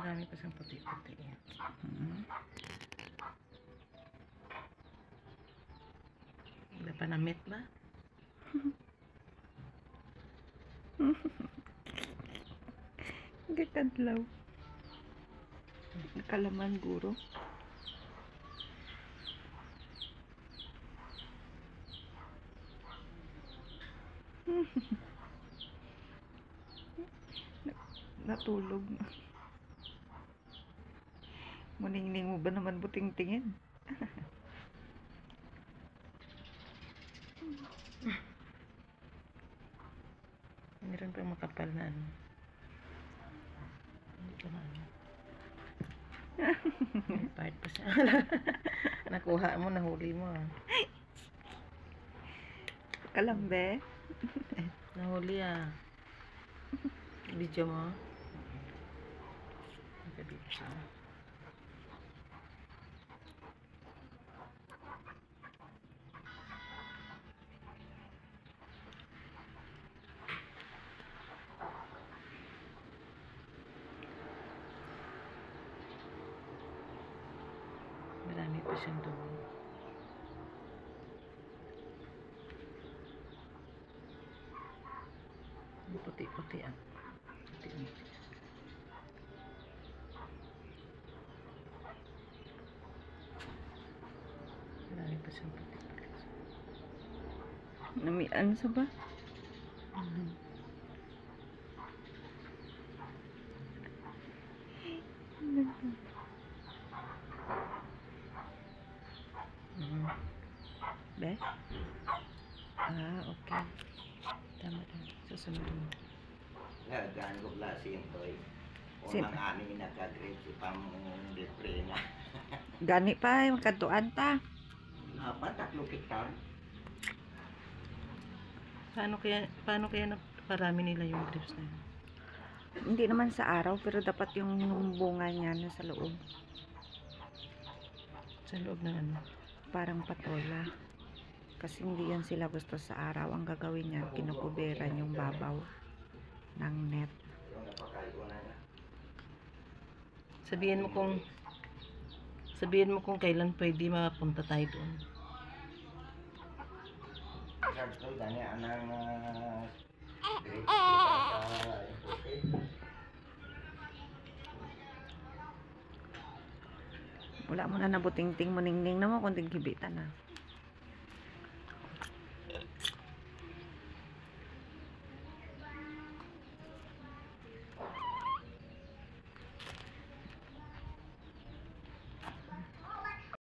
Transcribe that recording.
Marami pa siyang puti-puti. Wala pa na-meet ba? Gakadlaw. Nakalaman guro. Natulog. Muningning mo ba naman buting tingin? Meron pa makapal na ano. Hindi pa na ano. Part pa siya. Nakuha mo, nahuli mo. Kalambe. Nahuli ah. Video mo. Naka-video. Marami pa siyang dugo. Puti-puti ah. Puti-puti. Marami pa siyang puti-puti. Ano sa ba? Be? Okay. Tama. Susunod mo. Gagaan ko pala si Intoy. Unang aning naka-grade si Pam Depre na. Gani pa, magkaduan ta. Apa, tatlo kita. Paano kaya naparami nila yung grapes na yun? Hindi naman sa araw, pero dapat yung bunga niya nasa loob. Sa loob ng ano? Parang patola. Kasi hindi yan sila gusto sa araw. Ang gagawin niya, kinukuberan yung babaw ng net. Sabihin mo kung kailan pwede mapunta tayo doon. Sabi ko, gani anang grade sa Wala mo na nabuting-ting mo ningning na mo kung tighibitan na.